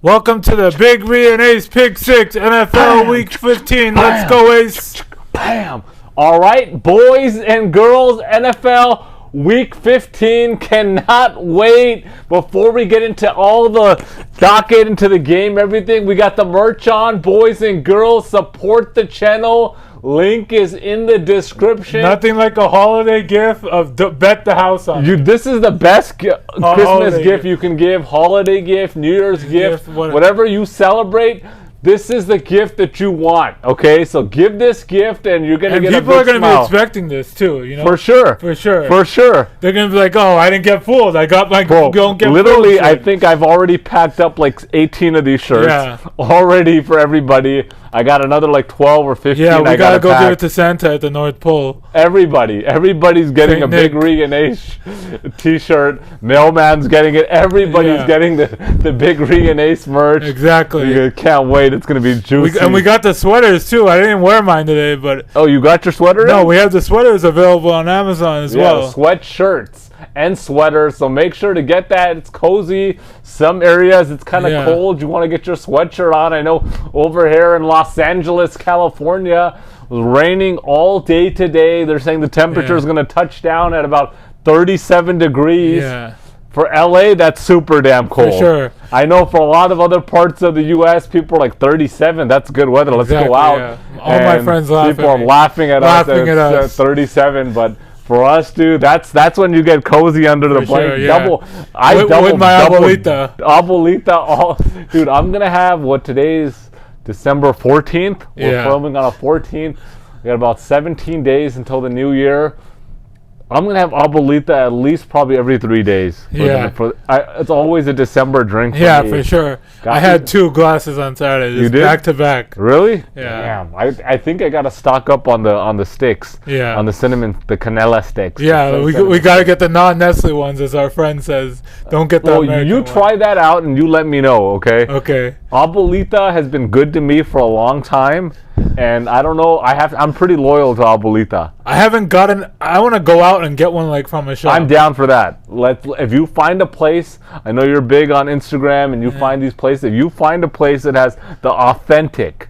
Welcome to the Big Ree and Ace Pick 6 NFL Bam. Week 15. Bam. Let's go, Ace. Bam. All right, boys and girls, NFL Week 15. Cannot wait. Before we get into all the docket, into the game, everything, we got the merch on. Boys and girls, support the channel. Link is in the description. Nothing like a holiday gift of bet the house on. This is the best Christmas gift you can give. Holiday gift, New Year's gift, whatever you celebrate. This is the gift that you want, okay? So give this gift and you're going to get a big smile. People are going to be expecting this too, you know? For sure. For sure. For sure. They're going to be like, oh, I didn't get fooled. I got my don't get literally, fooled. I think I've already packed up like 18 of these shirts already for everybody. I got another like 12 or 15. Yeah, we got to go pack. give it to Santa at the North Pole. Everybody's getting a Big Ree and Ace t-shirt. Mailman's getting it. Everybody's getting the Big Ree and Ace merch. Exactly. We can't wait. It's going to be juicy. And we got the sweaters too. I didn't wear mine today, but... Oh, you got your sweater No, we have the sweaters available on Amazon as well. Yeah, sweatshirts and sweaters. So make sure to get that. It's cozy. Some areas it's kind of cold. You want to get your sweatshirt on. I know over here in Los Angeles, California, it was raining all day today. They're saying the temperature is going to touch down at about 37 degrees. Yeah. For LA, that's super damn cold. For sure. I know for a lot of other parts of the U.S., people are like 37. That's good weather. Let's go out. Yeah. All my friends laughing. People are laughing at us. 37, but for us, dude, that's when you get cozy under the blanket. Sure, yeah. With my abuelita. Abuelita, dude, I'm gonna have what today's December 14th. We're filming on a 14th. We got about 17 days until the new year. I'm going to have abuelita at least probably every 3 days. It's always a December drink for me. For sure. I had 2 glasses on Saturday. You did? Back to back. Really? Yeah. Damn. I think I got to stock up on the sticks. Yeah. On the cinnamon, the canela sticks. Yeah, we got to get the non-Nestle ones, as our friend says. Don't get the American you try that out and you let me know, okay? Okay. Abuelita has been good to me for a long time. And I don't know. I'm pretty loyal to abuelita. I haven't gotten. I want to go out and get one like from a shop. I'm down for that. If you find a place, I know you're big on Instagram, and you find these places. If you find a place that has the authentic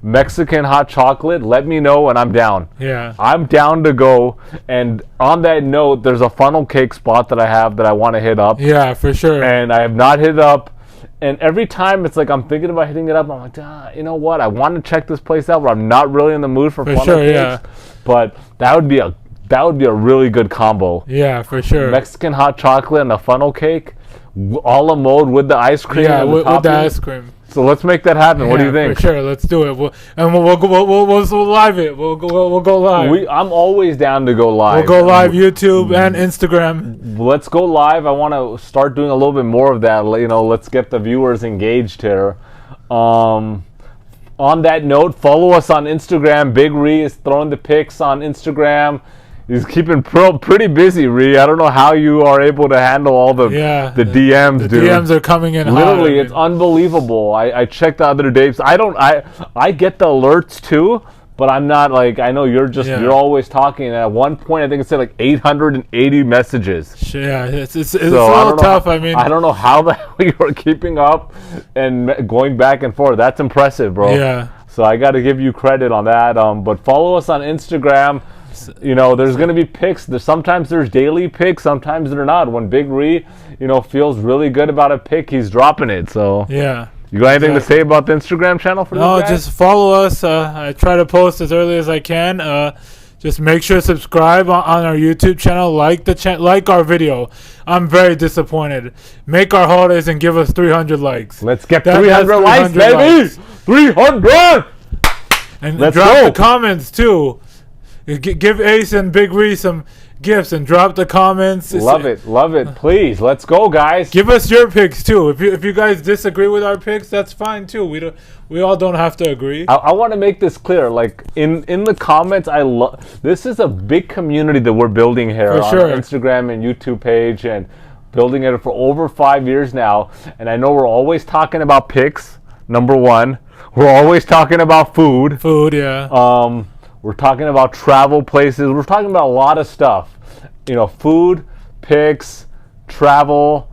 Mexican hot chocolate, let me know, and I'm down. Yeah. I'm down to go. And on that note, there's a funnel cake spot that I have that I want to hit up. Yeah, for sure. And I have not hit it up. And every time it's like I'm thinking about hitting it up, I'm like, you know what? I want to check this place out, but I'm not really in the mood for funnel cakes. Yeah. But that would be a really good combo. Yeah, for sure. Mexican hot chocolate and a funnel cake, a la mode with the ice cream. Yeah, with the ice cream. So let's make that happen. What do you think? For sure, let's do it. We'll live it. We'll go live. I'm always down to go live. We'll go live YouTube and Instagram. Let's go live. I want to start doing a little bit more of that. You know, let's get the viewers engaged here. On that note, follow us on Instagram. Big Ree is throwing the pics on Instagram. He's keeping pretty busy, Ree. I don't know how you are able to handle all the DMs, dude. The DMs are coming in literally hot. It's unbelievable. I checked the other days. I get the alerts too, but I'm not like, I know you're always talking. And at one point, I think it said like 880 messages. Yeah, it's a little tough. I mean, I don't know how you are keeping up and going back and forth. That's impressive, bro. Yeah. So I got to give you credit on that. But follow us on Instagram. You know, there's going to be picks. Sometimes there's daily picks. Sometimes they're not. When Big Ree, feels really good about a pick, he's dropping it. So yeah. You got anything to say about the Instagram channel for this guy? Just follow us. I try to post as early as I can. Just make sure to subscribe on our YouTube channel. Like our video. I'm very disappointed. Make our holidays and give us 300 likes. Let's get 300 likes, baby! 300! And drop the comments too. Give Ace and Big Ree some gifts and drop the comments. Love it. Please, let's go, guys. Give us your picks too. If you guys disagree with our picks, that's fine too. We all don't have to agree. I want to make this clear. Like in the comments, this is a big community that we're building here on our Instagram and YouTube page, and building it for over 5 years now. And I know we're always talking about picks. Number one, we're always talking about food. Yeah. We're talking about travel places. We're talking about a lot of stuff. Food, picks, travel,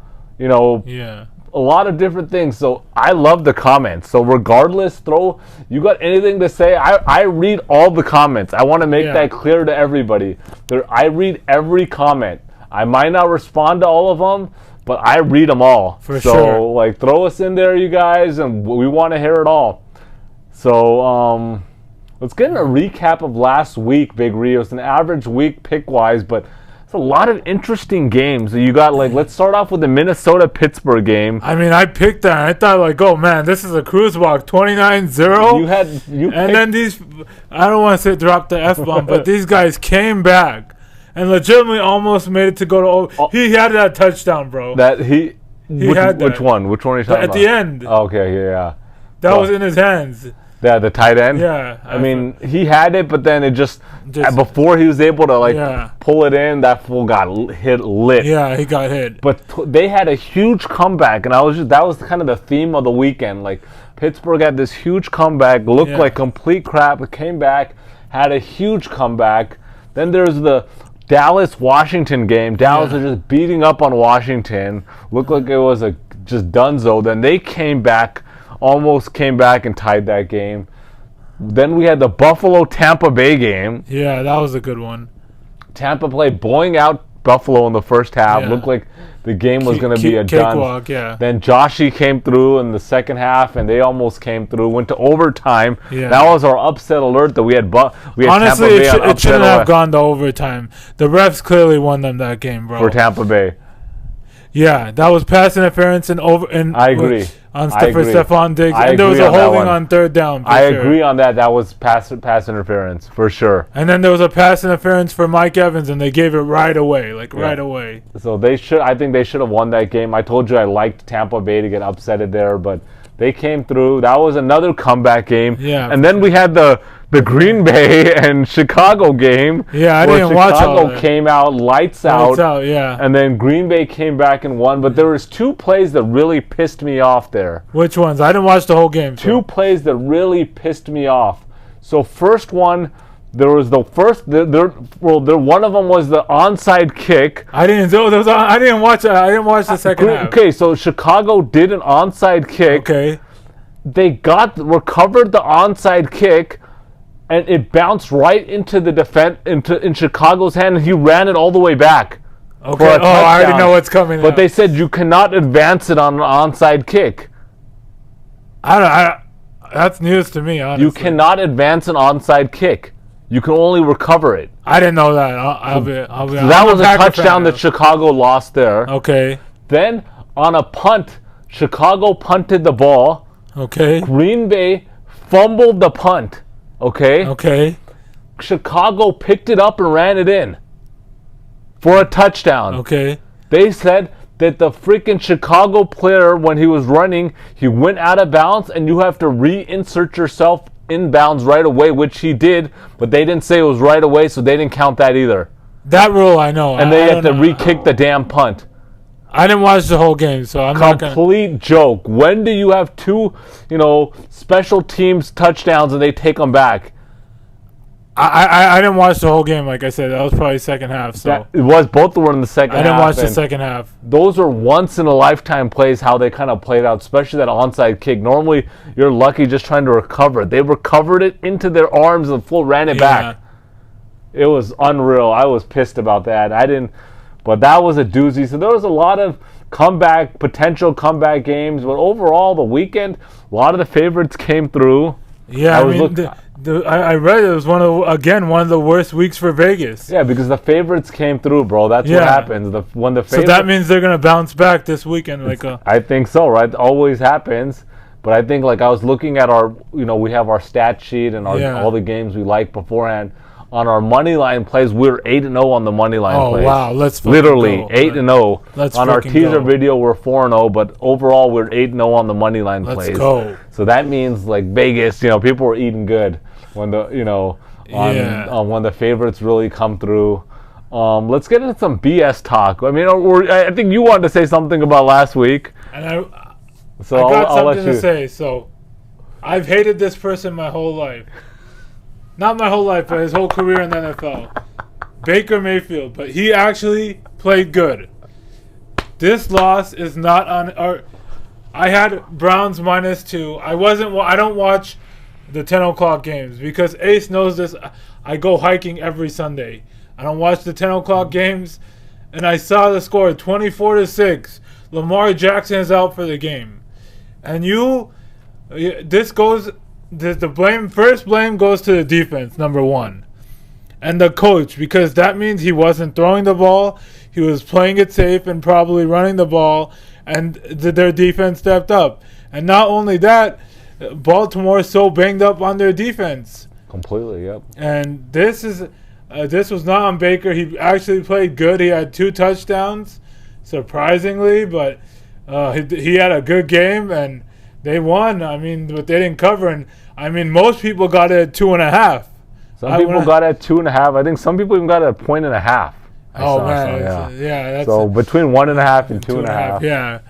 a lot of different things. So I love the comments. So regardless, you got anything to say? I read all the comments. I want to make that clear to everybody. I read every comment. I might not respond to all of them, but I read them all. For so, sure. like, throw us in there, you guys, and we want to hear it all. So, let's get in a recap of last week, Big Rio. It's an average week pick-wise, but it's a lot of interesting games. You got, like, let's start off with the Minnesota-Pittsburgh game. I mean, I picked that. I thought, like, oh, man, this is a cruise walk, 29-0. And then these, I don't want to say drop the F-bomb, but these guys came back and legitimately almost made it to go to he had that touchdown, bro. Which one? Which one are you talking about? At the end. Okay, yeah. That was in his hands. Yeah, the tight end? Yeah. I mean, he had it, but then it just before he was able to, pull it in, that fool got lit. Yeah, he got hit. But they had a huge comeback, and that was kind of the theme of the weekend. Like, Pittsburgh had this huge comeback, looked like complete crap, but came back, had a huge comeback. Then there's the Dallas-Washington game. Dallas was just beating up on Washington. Looked like it was just donezo. Then they almost came back and tied that game. Then we had the Buffalo-Tampa Bay game. Yeah, that was a good one. Tampa played blowing out Buffalo in the first half. Looked like the game was going to be a done. Then Joshy came through in the second half, and they almost came through. Went to overtime. That was our upset alert that we had. Honestly, Tampa Bay it shouldn't have gone to overtime. The refs clearly won them that game, bro. For Tampa Bay. Yeah, that was pass interference and I agree. For Stephon Diggs, and there was a holding on third down. I agree on that. That was pass interference for sure. And then there was a pass interference for Mike Evans, and they gave it right away, right away. So I think they should have won that game. I told you I liked Tampa Bay to get upsetted there, but they came through. That was another comeback game. Yeah. And then we had the Green Bay and Chicago game. Yeah, I didn't watch all that. Chicago came out lights out, yeah. And then Green Bay came back and won. But there was two plays that really pissed me off there. Which ones? I didn't watch the whole game. Two plays that really pissed me off. So first one, there was the first. One of them was the onside kick. I didn't watch it. I didn't watch the second half. Okay, so Chicago did an onside kick. Okay. They recovered the onside kick, and it bounced right into the defense in Chicago's hand, and he ran it all the way back. Okay. I already know what's coming. But they said you cannot advance it on an onside kick. That's news to me, honestly. You cannot advance an onside kick. You can only recover it. I didn't know that. That was a touchdown that Chicago lost there. Okay. Then on a punt, Chicago punted the ball. Okay. Green Bay fumbled the punt. Okay. Okay. Chicago picked it up and ran it in for a touchdown. Okay. They said that the freaking Chicago player, when he was running, he went out of bounds, and you have to reinsert yourself in bounds right away, which he did, but they didn't say it was right away, so they didn't count that either. That rule I know. And they had to re-kick the damn punt. I didn't watch the whole game, so I'm not gonna... Complete joke. When do you have two, special teams touchdowns and they take them back? I didn't watch the whole game, like I said. That was probably second half. So both were in the second half. I didn't watch the second half. Those are once-in-a-lifetime plays, how they kind of played out, especially that onside kick. Normally, you're lucky just trying to recover it. They recovered it into their arms and ran it back. It was unreal. I was pissed about that. But that was a doozy. So there was a lot of potential comeback games. But overall, the weekend, a lot of the favorites came through. Yeah, I read it was one of the worst weeks for Vegas. Yeah, because the favorites came through, bro. That's what happens. So that means they're gonna bounce back this weekend, I think so, right? Always happens. But I think, I was looking at our, we have our stat sheet and all the games we like beforehand. On our Moneyline plays, we're 8-0 on the Moneyline plays. Oh, wow. Let's literally go. 8-0. On our teaser video, we're 4-0, but overall, we're 8-0 on the Moneyline plays. Let's go. So that means, Vegas, people were eating good when when the favorites really come through. Let's get into some BS talk. I mean, I think you wanted to say something about last week. And I got something to say. So, I've hated this person my whole life. Not my whole life, but his whole career in the NFL. Baker Mayfield, but he actually played good. This loss is not on... I had Browns -2. I don't watch the 10 o'clock games because Ace knows this. I go hiking every Sunday. I don't watch the 10 o'clock games, and I saw the score 24-6. Lamar Jackson is out for the game, and first blame goes to the defense, number one, and the coach, because that means he wasn't throwing the ball. He was playing it safe and probably running the ball, and their defense stepped up. And not only that, Baltimore is so banged up on their defense. Completely, yep. And this was not on Baker. He actually played good. He had 2 touchdowns, surprisingly, but he had a good game, and they won. I mean, but they didn't cover. And I mean, most people got it at 2.5. Some people got it at 2.5. I think some people even got it at 1.5. Oh man, yeah. So between 1.5 and 2.5. Yeah,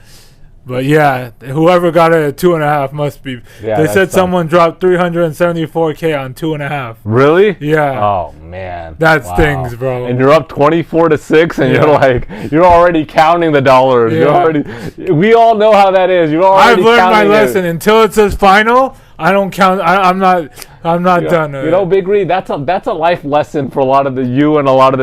but yeah, whoever got it at 2.5 must be. Yeah, they said someone dropped $374K on 2.5. Really? Yeah. Oh man, that stings, bro. And you're up 24-6, and you're already counting the dollars. Yeah. We all know how that is. You're already. I've learned my lesson. Until it says final, I don't count. I'm not done. Big Reed, that's a life lesson for a lot of the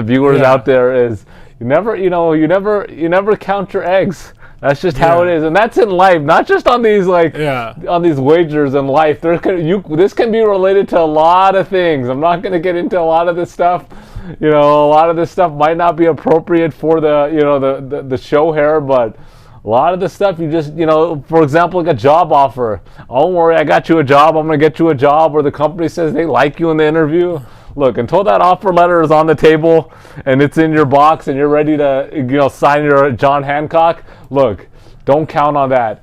viewers out there. Is you never count your eggs. That's just how it is, and that's in life, not just on these on these wagers in life. This can be related to a lot of things. I'm not going to get into a lot of this stuff. A lot of this stuff might not be appropriate for the show here, but a lot of the stuff you just, for example, like a job offer. Oh, don't worry, I got you a job. I'm going to get you a job, or the company says they like you in the interview. Look, until that offer letter is on the table and it's in your box and you're ready to, sign your John Hancock, look, don't count on that.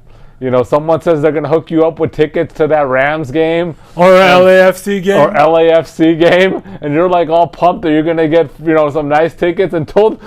Someone says they're going to hook you up with tickets to that Rams game. Or LAFC game. And you're like all pumped that you're going to get, some nice tickets until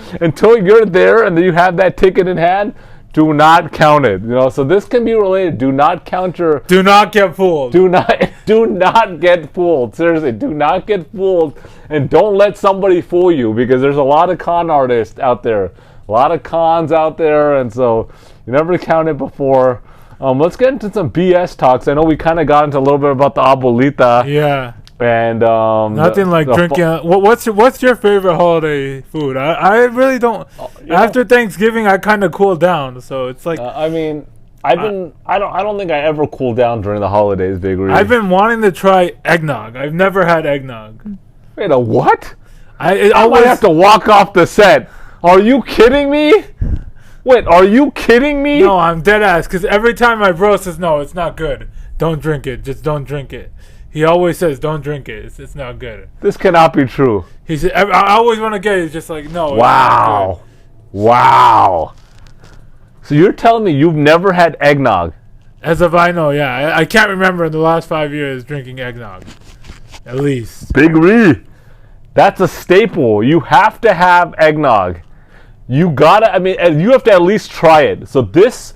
you're there and you have that ticket in hand. Do not count it. So this can be related. Do not count your. Do not get fooled. Do not get fooled. Seriously, do not get fooled, and don't let somebody fool you, because there's a lot of con artists out there, a lot of cons out there, and so you never counted before. Let's get into some BS talks. I know we kind of got into a little bit about the abuelita. Yeah. And nothing like drinking. What's your favorite holiday food? I really don't. After Thanksgiving, I kind of cool down. So it's like. I don't think I ever cool down during the holidays, Big Reed. I've been wanting to try eggnog. I've never had eggnog. Wait, a what? I might have to walk off the set. Are you kidding me? Wait, are you kidding me? No, I'm dead ass. Because every time my bro says, no, it's not good. Don't drink it. Just don't drink it. He always says, don't drink it. It's not good. This cannot be true. He said, I always want to get it. He's just like, no. Wow. Wow. So you're telling me you've never had eggnog? As of I know, yeah. I can't remember in the last 5 years drinking eggnog. At least. Big Ree. That's a staple. You have to have eggnog. You have to at least try it. So this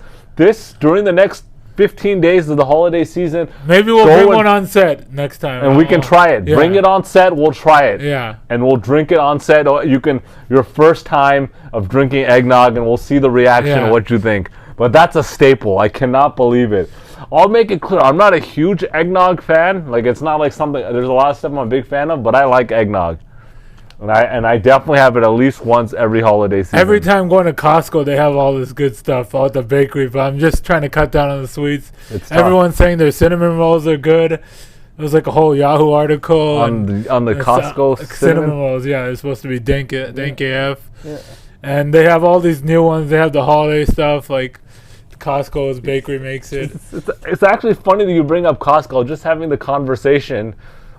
during the next 15 days of the holiday season. Maybe we'll bring one on set next time. And we can try it. Yeah. Bring it on set, we'll try it. Yeah. And we'll drink it on set. Your first time of drinking eggnog, and we'll see the reaction of what you think. But that's a staple. I cannot believe it. I'll make it clear, I'm not a huge eggnog fan. Like, it's not like something, there's a lot of stuff I'm a big fan of, but I like eggnog. And I definitely have it at least once every holiday season. Every time going to Costco, they have all this good stuff out the bakery, but I'm just trying to cut down on the sweets. Everyone's saying their cinnamon rolls are good. It was like a whole Yahoo article on the Costco cinnamon rolls. Yeah, they're supposed to be dank AF. Yeah. And they have all these new ones. They have the holiday stuff, like Costco's bakery makes it. It's actually funny that you bring up Costco. Just having the conversation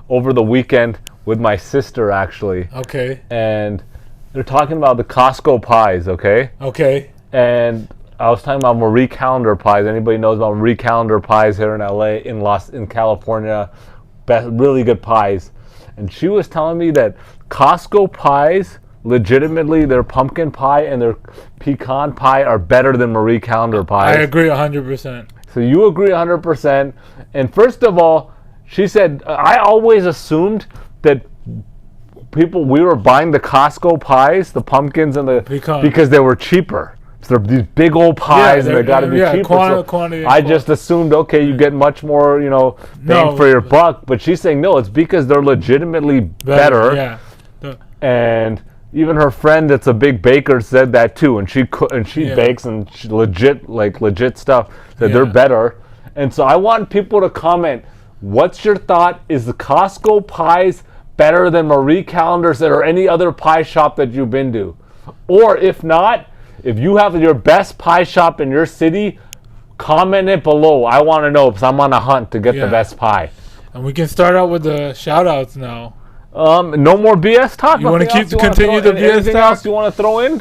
over the weekend with my sister, actually. Okay. And they're talking about the Costco pies, okay? Okay. And I was talking about Marie Callender pies. Anybody knows about Marie Callender pies here in LA, in California? Really good pies. And she was telling me that Costco pies, legitimately, their pumpkin pie and their pecan pie are better than Marie Callender pies. I agree 100%. So you agree 100%. And first of all, she said, I always assumed that we were buying the Costco pies, the pumpkins and the pecan, because they were cheaper. they're these big old pies, and they got to be cheaper. Quantity I just assumed, okay, you get much more, bang for your buck. But she's saying no, it's because they're legitimately better. Yeah. And even her friend that's a big baker said that too, and she bakes and she legit stuff. Said they're better. And so I want people to comment. What's your thought? Is the Costco pies better than Marie Callender's or any other pie shop that you've been to? Or if not, if you have your best pie shop in your city, comment it below. I want to know because I'm on a hunt to get the best pie. And we can start out with the shout-outs now. No more BS talk. You want to continue the BS talk? Anything else you want to throw in?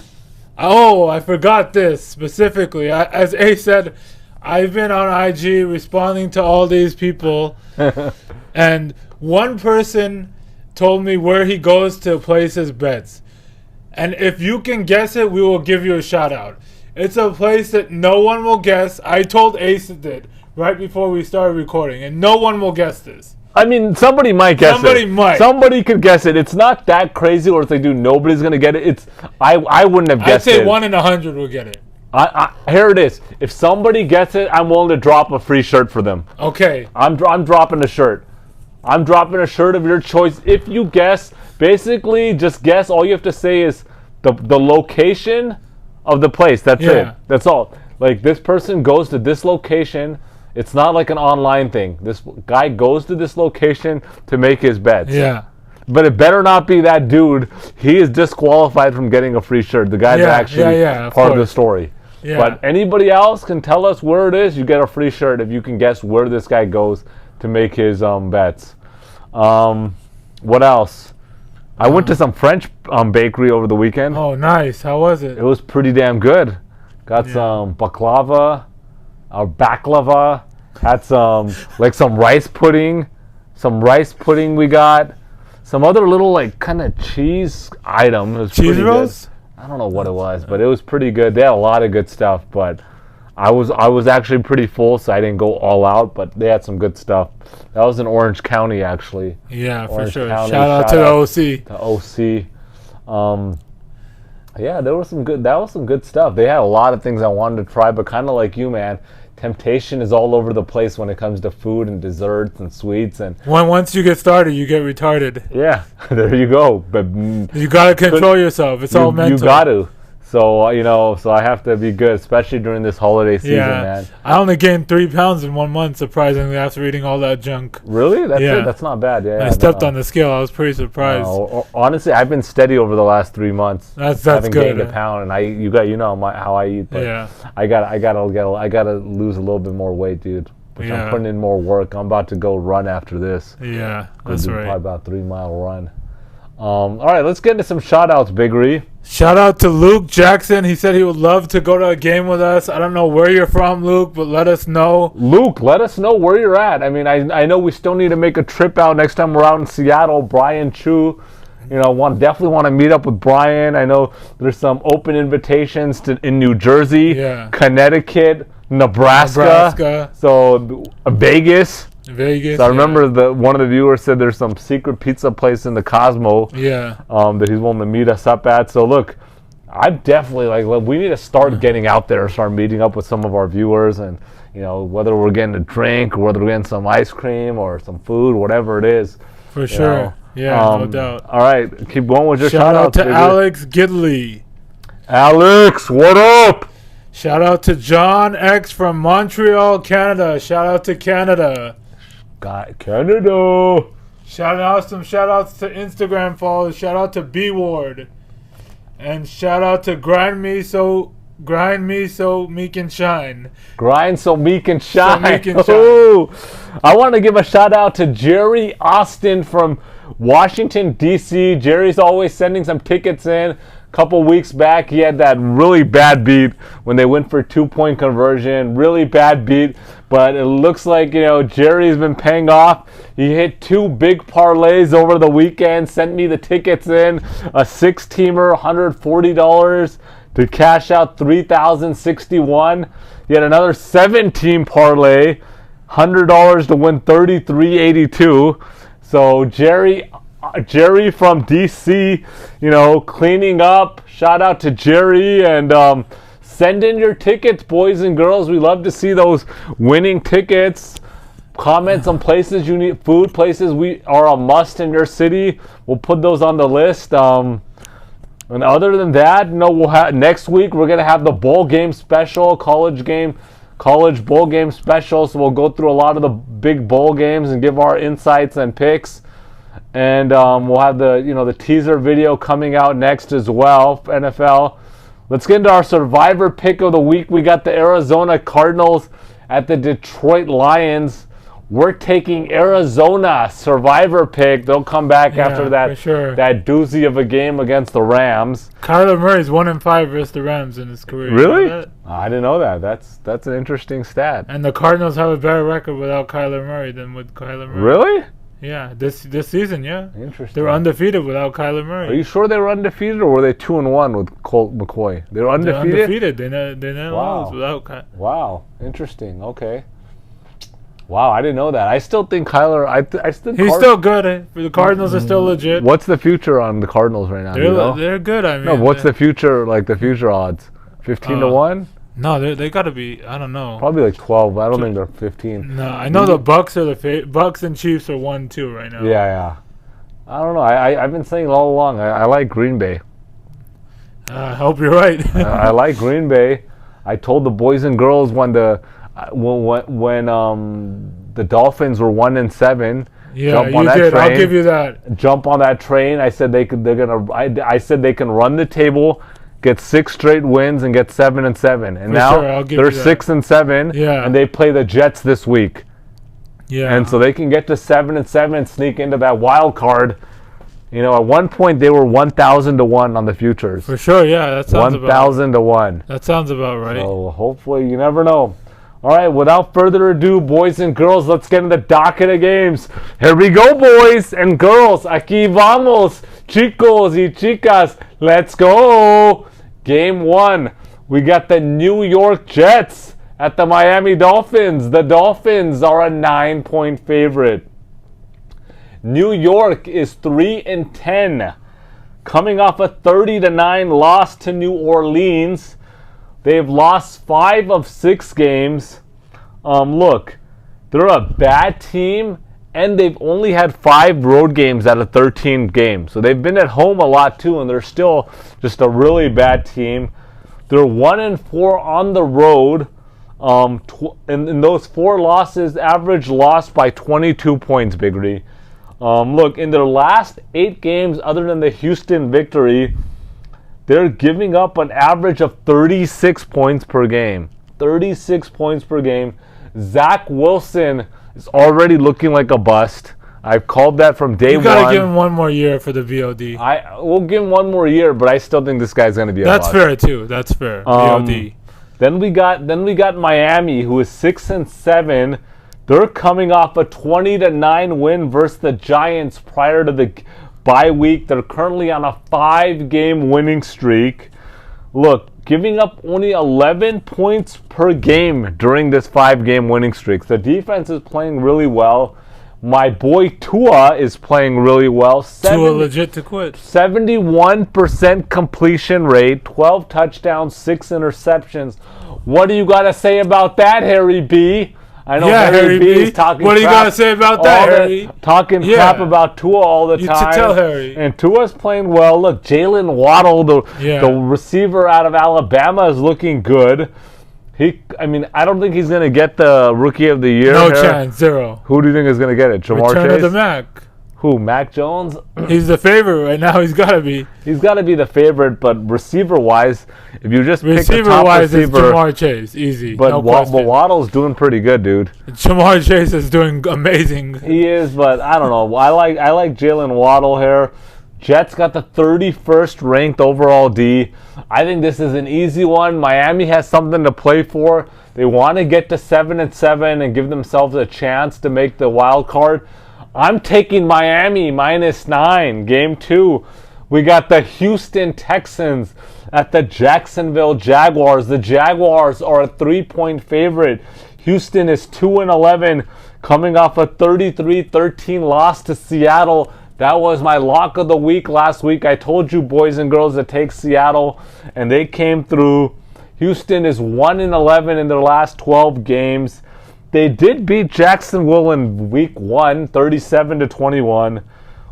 Oh, I forgot this specifically. As A said, I've been on IG responding to all these people. And one person told me where he goes to place his bets. And if you can guess it, we will give you a shout out. It's a place that no one will guess. I told Ace it did right before we started recording, and no one will guess this. I mean, somebody might guess Somebody might. Somebody could guess it. It's not that crazy, or if they do, nobody's going to get it. I wouldn't have guessed it. I'd say 1 in 100 will get it. Here it is. If somebody gets it, I'm willing to drop a free shirt for them. Okay. I'm dropping a shirt. I'm dropping a shirt of your choice. If you guess, basically just guess. All you have to say is the location of the place. That's it. That's all. Like, this person goes to this location. It's not like an online thing. This guy goes to this location to make his bets. Yeah. But it better not be that dude. He is disqualified from getting a free shirt. The guy's actually part of the story. Yeah. But anybody else can tell us where it is. You get a free shirt if you can guess where this guy goes to make his bets. What else? I went to some French bakery over the weekend. Oh, nice. How was it? It was pretty damn good. Got some baklava, or baklava. Had some rice pudding. Some rice pudding we got. Some other little kind of cheese item. It was cheese rolls? Good. I don't know what it was, but it was pretty good. They had a lot of good stuff, but I was actually pretty full, so I didn't go all out, but they had some good stuff. That was in Orange County, actually. Yeah, Orange for sure. County. Shout out to the OC. The OC. Yeah, there was some good. That was some good stuff. They had a lot of things I wanted to try, but kind of like you, man. Temptation is all over the place when it comes to food and desserts and sweets. And once you get started, you get retarded. Yeah, there you go. But you gotta control yourself. It's all mental. You got to. So so I have to be good, especially during this holiday season, man. I only gained 3 pounds in 1 month, surprisingly, after eating all that junk. Really? That's it? That's not bad. Yeah. I stepped on the scale. I was pretty surprised. Honestly, I've been steady over the last 3 months. That's I haven't good. gained a pound, and how I eat. But I gotta lose a little bit more weight, dude. I'm putting in more work. I'm about to go run after this. Yeah, that's right. Probably about a 3-mile run. All right, let's get into some shout-outs, Big Ree. Shout out to Luke Jackson. He said he would love to go to a game with us. I don't know where you're from, Luke, but let us know. Luke, let us know where you're at. I mean, I know we still need to make a trip out next time we're out in Seattle. Brian Chu, definitely want to meet up with Brian. I know there's some open invitations in New Jersey, Connecticut, Nebraska. So Vegas. So I remember one of the viewers said there's some secret pizza place in the Cosmo. That he's willing to meet us up at. So look, I'm definitely we need to start getting out there, start meeting up with some of our viewers, and whether we're getting a drink or whether we're getting some ice cream or some food, whatever it is. For sure. No doubt. All right, keep going with your shout out to Alex Gidley. Alex, what up? Shout out to John X from Montreal, Canada. Shout out to Canada. Canada. Some shout outs to Instagram followers. Shout out to B Ward. And shout out to Grind Me So Meek and Shine. Grind So Meek and Shine. Ooh. I want to give a shout out to Jerry Austin from Washington, D.C. Jerry's always sending some tickets in. Couple weeks back, he had that really bad beat when they went for 2-point conversion. Really bad beat, but it looks like Jerry's been paying off. He hit 2 big parlays over the weekend. Sent me the tickets in, a 6-teamer, $140 to cash out $3,061. He had another 7-team parlay, $100 to win $33.82. So Jerry from DC, cleaning up. Shout out to Jerry and Send in your tickets, boys and girls. We love to see those winning tickets. Comments on places you need, food places we are a must in your city. We'll put those on the list. And other than that, we'll have next week. We're gonna have the bowl game special, college bowl game special. So we'll go through a lot of the big bowl games and give our insights and picks. And we'll have the teaser video coming out next as well for NFL. Let's get into our survivor pick of the week. We got the Arizona Cardinals at the Detroit Lions. We're taking Arizona survivor pick. They'll come back after that doozy of a game against the Rams. Kyler Murray's 1-5 versus the Rams in his career. Really? I didn't know that. That's an interesting stat. And the Cardinals have a better record without Kyler Murray than with Kyler Murray. Really? Yeah, this season, yeah. Interesting. They were undefeated without Kyler Murray. Are you sure they were undefeated, or were they 2-1 with Colt McCoy? They were undefeated? They're undefeated. They never lost without Kyler. Wow. Interesting. Okay. Wow, I didn't know that. I still think Kyler. He's still good. The Cardinals are still legit. What's the future on the Cardinals right now? They're good. I mean, no. What's the future? Like the future odds? 15-1. No, they got to be. I don't know. Probably like 12. I don't think they're 15. No, I know the Bucks are Bucks and Chiefs are 1-2 right now. Yeah. I don't know. I've been saying all along. I like Green Bay. I hope you're right. I like Green Bay. I told the boys and girls when the Dolphins were 1-7. Yeah, jump on you that did. Train, I'll give you that. Jump on that train. I said I said they can run the table, get 6 straight wins, and get 7-7. And now they're 6-7. Yeah. And they play the Jets this week. Yeah. And so they can get to 7-7 and sneak into that wild card. At one point they were 1,000-1 on the futures. For sure, yeah, that sounds 1,000-1. That sounds about right. So hopefully, you never know. All right, without further ado, boys and girls, let's get in the docket of games. Here we go, boys and girls. Aquí vamos, chicos y chicas. Let's go. Game 1. We got the New York Jets at the Miami Dolphins. The Dolphins are a 9-point favorite. New York is 3-10, coming off a 30-9 loss to New Orleans. They've lost 5 of 6 games. Look, they're a bad team, and they've only had 5 road games out of 13 games. So they've been at home a lot too, and they're still just a really bad team. They're 1-4 on the road. And in those 4 losses, average loss by 22 points, Big Ree. Look, in their last 8 games, other than the Houston victory, they're giving up an average of 36 points per game. 36 points per game. Zach Wilson is already looking like a bust. I've called that from day one. You gotta give him one more year for the VOD. We'll give him one more year, but I still think this guy's gonna be a bust. That's fair too. That's fair. VOD. Then we got Miami, who is 6-7. They're coming off a 20-9 win versus the Giants prior to the bye week. They're currently on a 5-game winning streak. Look, giving up only 11 points per game during this 5-game winning streak. The defense is playing really well. My boy Tua is playing really well. Tua legit to quit. 71% completion rate, 12 touchdowns, 6 interceptions. What do you got to say about that, Harry B? I know Harry B is talking What do you got to say about that, Harry? Talking crap about Tua all the time. You tell Harry. And Tua's playing well. Look, Jalen Waddle, the receiver out of Alabama, is looking good. I don't think he's going to get the Rookie of the Year. No chance, 0. Who do you think is going to get it? Jamar Return Chase? of the Mac. Who, Mac Jones? He's the favorite right now. He's got to be. He's got to be the favorite, but receiver-wise, if you just pick the top receiver-wise, it's receiver... Jamar Chase, easy. But Waddle's doing pretty good, dude. Jamar Chase is doing amazing. He is, but I don't know. I like Jalen Waddle here. Jets got the 31st ranked overall D. I think this is an easy one. Miami has something to play for. They want to get to 7-7 and give themselves a chance to make the wild card. I'm taking Miami -9, game 2. We got the Houston Texans at the Jacksonville Jaguars. The Jaguars are a 3-point favorite. Houston is 2-11, coming off a 33-13 loss to Seattle. That was my lock of the week last week. I told you, boys and girls, to take Seattle, and they came through. Houston is 1-11 in their last 12 games. They did beat Jacksonville in week 1, 37-21.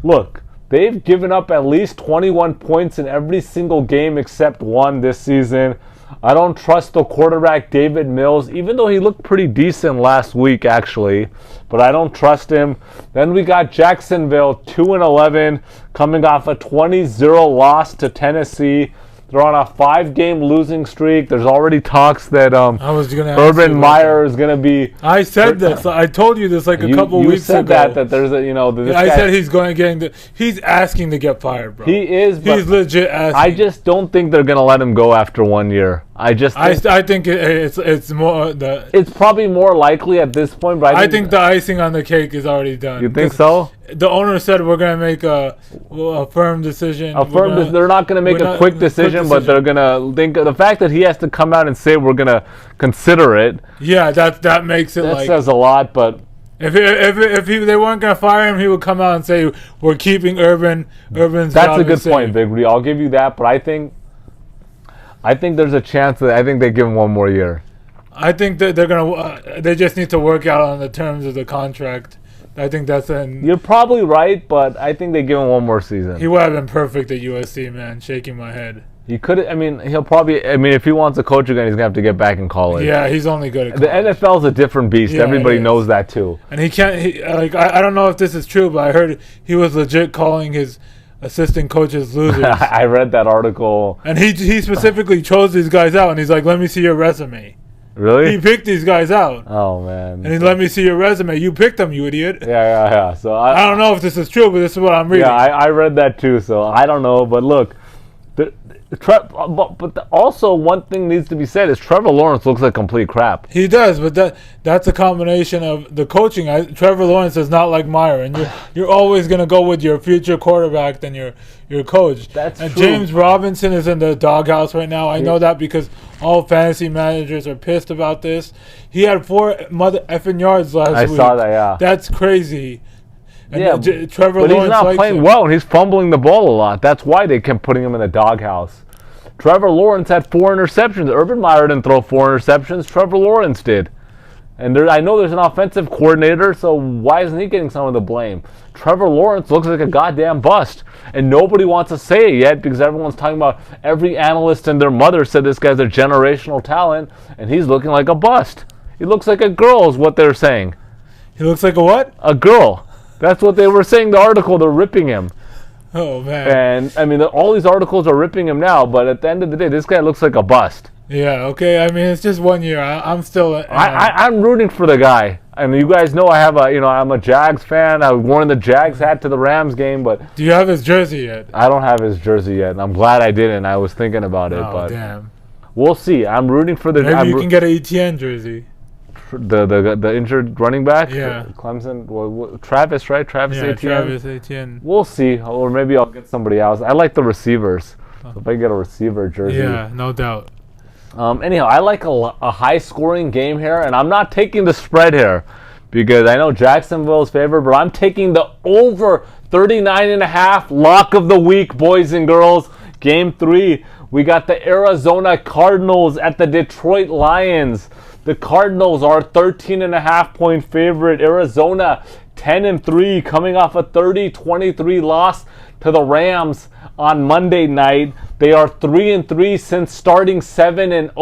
Look, they've given up at least 21 points in every single game except one this season. I don't trust the quarterback, David Mills, even though he looked pretty decent last week, actually. But I don't trust him. Then we got Jacksonville, 2-11, coming off a 20-0 loss to Tennessee. They're on a 5-game losing streak. There's already talks that Urban Meyer is going to be... I said this. I told you this like a couple weeks ago. You said that there's a, this I said he's going to he's asking to get fired, bro. He is, but he's legit asking. I just don't think they're going to let him go after 1 year. I think it's more it's probably more likely at this point, but I think the icing on the cake is already done. You think so? The owner said we're going to make a firm decision. They're not going to make a quick decision, but they're going to think the fact that he has to come out and say we're going to consider it. Yeah, that makes it that says a lot, but if they weren't going to fire him, he would come out and say we're keeping Urban's That's a good point, Big Ree. I'll give you that, but I think there's a chance that I think they give him 1 more year. I think that they just need to work out on the terms of the contract. I think you're probably right, but I think they give him 1 more season. He would have been perfect at USC, man. Shaking my head. He could. He'll probably. If he wants to coach again, he's gonna have to get back in college. Yeah, he's only good at college. The NFL's a different beast. Yeah, everybody knows that too. And he can't. I don't know if this is true, but I heard he was legit calling his assistant coaches losers. I read that article. And he specifically chose these guys out, and he's like, "Let me see your resume." Really? He picked these guys out. Oh, man. And he let me see your resume. You picked them, you idiot. Yeah. So I don't know if this is true, but this is what I'm reading. Yeah, I read that too, so I don't know. But look, also one thing needs to be said is Trevor Lawrence looks like complete crap. He does, but that's a combination of the coaching. Trevor Lawrence is not like Meyer, and you're always going to go with your future quarterback than your coach. That's and true. James Robinson is in the doghouse right now. I know that because all fantasy managers are pissed about this. He had 4 mother effing yards last week. I saw that, yeah. That's crazy. And Trevor Lawrence, he's not playing well, and he's fumbling the ball a lot. That's why they kept putting him in the doghouse. Trevor Lawrence had 4 interceptions. Urban Meyer didn't throw 4 interceptions. Trevor Lawrence did. And I know there's an offensive coordinator, so why isn't he getting some of the blame? Trevor Lawrence looks like a goddamn bust. And nobody wants to say it yet because everyone's talking about every analyst and their mother said this guy's a generational talent, and he's looking like a bust. He looks like a girl is what they're saying. He looks like a what? A girl. That's what they were saying. The article, they're ripping him. Oh, man. And, all these articles are ripping him now, but at the end of the day, this guy looks like a bust. Yeah, okay. It's just 1 year. I'm still... I'm rooting for the guy. You guys know I'm a Jags fan. I was wearing the Jags hat to the Rams game, but... Do you have his jersey yet? I don't have his jersey yet, and I'm glad I didn't. I was thinking about it, but... damn. We'll see. I'm rooting for the... Maybe you can get an ETN jersey. The injured running back? Yeah. Clemson? Travis, right? Travis Etienne? Travis Etienne. We'll see. Or maybe I'll get somebody else. I like the receivers. So if I get a receiver jersey. Yeah, no doubt. Anyhow, I like a high-scoring game here, and I'm not taking the spread here because I know Jacksonville's favored, but I'm taking the over 39.5 lock of the week, boys and girls. Game 3, we got the Arizona Cardinals at the Detroit Lions. The Cardinals are 13.5-point favorite. Arizona 10-3, coming off a 30-23 loss to the Rams on Monday night. They are 3-3 since starting 7-0.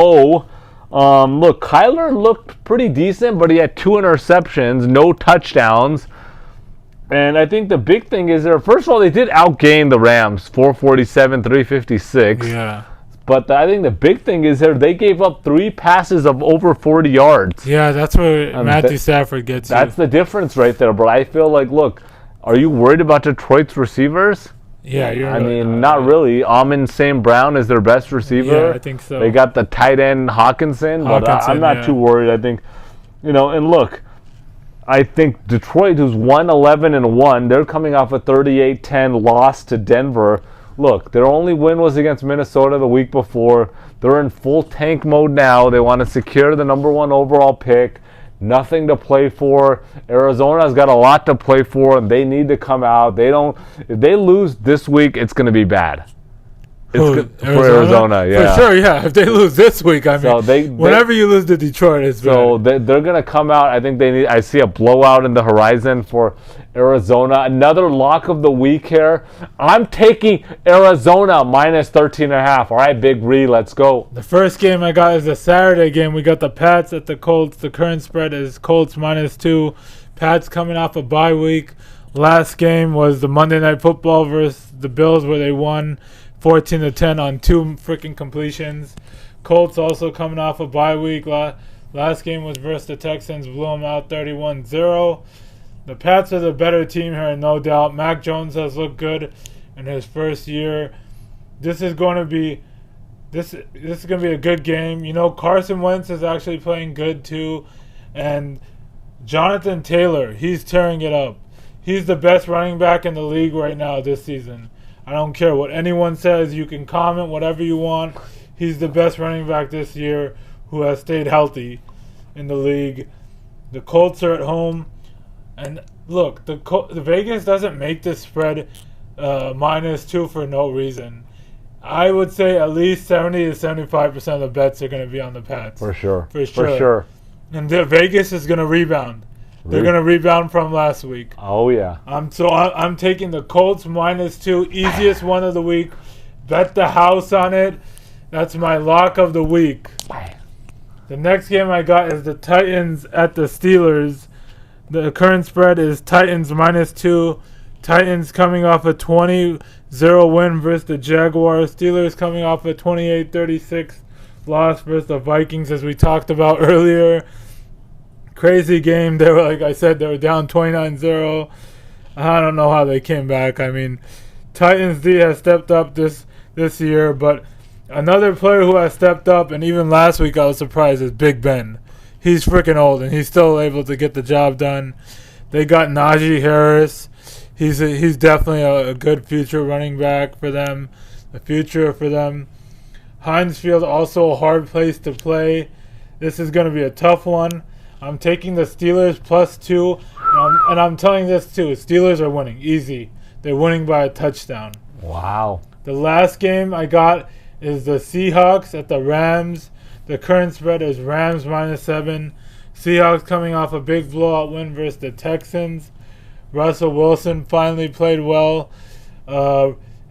Look, Kyler looked pretty decent, but he had 2 interceptions, no touchdowns. And I think the big thing is first of all, they did outgain the Rams, 447-356. Yeah. But I think the big thing is they gave up 3 passes of over 40 yards. Yeah, that's where Matthew Stafford gets That's the difference right there. But I feel like, look, are you worried about Detroit's receivers? Yeah, not really. Amon St. Brown is their best receiver. Yeah, I think so. They got the tight end Hawkinson, but I'm not too worried. I think, and look, I think Detroit, who's 1-11-1, they're coming off a 38-10 loss to Denver. Look, their only win was against Minnesota the week before. They're in full tank mode now. They want to secure the number 1 overall pick. Nothing to play for. Arizona's got a lot to play for, and they need to come out. If they lose this week, it's going to be bad. It's for Arizona, yeah. For sure, yeah. If they lose this week, I mean, So whenever you lose to Detroit, it's so bad. they're going to come out. I think I see a blowout in the horizon for Arizona. Another lock of the week here. I'm taking Arizona minus 13.5. All right, Big Ree, let's go. The first game I got is the Saturday game. We got the Pats at the Colts. The current spread is Colts -2. Pats coming off a bye week. Last game was the Monday Night Football versus the Bills, where they won 14-10 on 2 freaking completions. Colts also coming off a bye week. Last game was versus the Texans, blew them out 31-0. The Pats are the better team here, no doubt. Mac Jones has looked good in his first year. This is going to be a good game. You know, Carson Wentz is actually playing good too, and Jonathan Taylor, he's tearing it up. He's the best running back in the league right now this season. I don't care what anyone says. You can comment whatever you want. He's the best running back this year who has stayed healthy in the league. The Colts are at home. And look, the Vegas doesn't make this spread -2 for no reason. I would say at least 70 to 75% of the bets are going to be on the Pats. For sure. For sure. And Vegas is going to rebound. They're going to rebound from last week. Oh, yeah. I'm taking the Colts -2, easiest one of the week. Bet the house on it. That's my lock of the week. The next game I got is the Titans at the Steelers. The current spread is Titans -2. Titans coming off a 20-0 win versus the Jaguars. Steelers coming off a 28-36 loss versus the Vikings, as we talked about earlier. Crazy game. They were, like I said, they were down 29-0. I don't know how they came back. I mean, Titans D has stepped up this year, but another player who has stepped up, and even last week I was surprised, is Big Ben. He's freaking old, and he's still able to get the job done. They got Najee Harris. He's definitely a good future running back for them. The future for them. Heinz Field, also a hard place to play. This is going to be a tough one. I'm taking the Steelers +2, and I'm telling this too. Steelers are winning. Easy. They're winning by a touchdown. Wow. The last game I got is the Seahawks at the Rams. The current spread is Rams -7. Seahawks coming off a big blowout win versus the Texans. Russell Wilson finally played well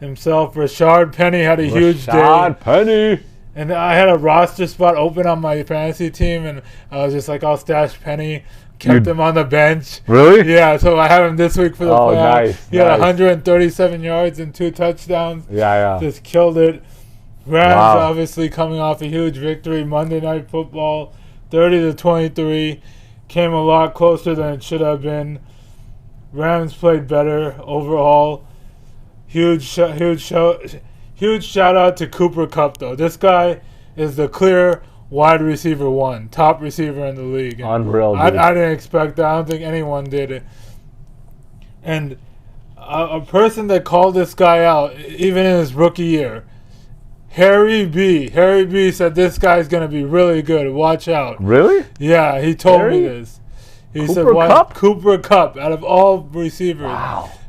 himself. Rashard Penny had a huge day. Rashard Penny. And I had a roster spot open on my fantasy team, and I was just like, I'll stash Penny. Kept him on the bench. Really? Yeah, so I have him this week for the playoffs. Nice. He had 137 yards and 2 touchdowns. Yeah. Just killed it. Rams obviously coming off a huge victory. Monday Night Football, 30-23. Came a lot closer than it should have been. Rams played better overall. Huge shout out to Cooper Kupp, though. This guy is the clear wide receiver 1, top receiver in the league. Unreal, I didn't expect that. I don't think anyone did it. And a person that called this guy out, even in his rookie year, Harry B said this guy's going to be really good. Watch out. Really? Yeah, he told me this. He said, Cooper Kupp, out of all receivers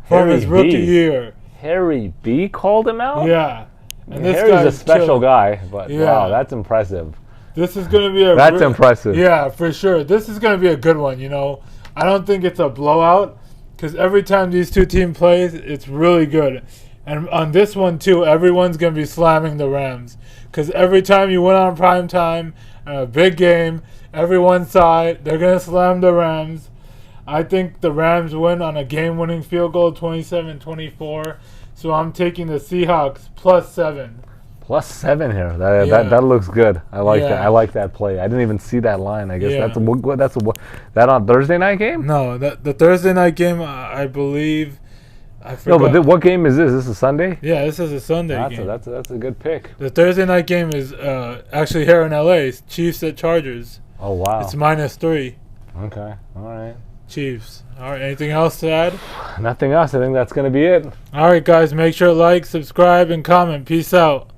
from his rookie year. Harry B called him out? Yeah. And this Harry's guy's a special guy, but Yeah. wow, that's impressive. This is going to be That's impressive. Yeah, for sure. This is going to be a good one, you know. I don't think it's a blowout because every time these two teams play, it's really good. And on this one, too, everyone's going to be slamming the Rams because every time you win on prime time, a big game, everyone's side, they're going to slam the Rams. I think the Rams win on a game-winning field goal, 27-24. So I'm taking the Seahawks +7. +7 here. That looks good. I like that. I like that play. I didn't even see that line. I guess that's that on Thursday night game. No, the Thursday night game. I believe. I forgot. No, but what game is this? Is this a Sunday? Yeah, this is a Sunday game. That's a good pick. The Thursday night game is actually here in LA. It's Chiefs at Chargers. Oh wow. It's -3. Okay. All right. Chiefs. All right. Anything else to add? Nothing else. I think that's gonna be it. All right, guys. Make sure to like, subscribe, and comment. Peace out.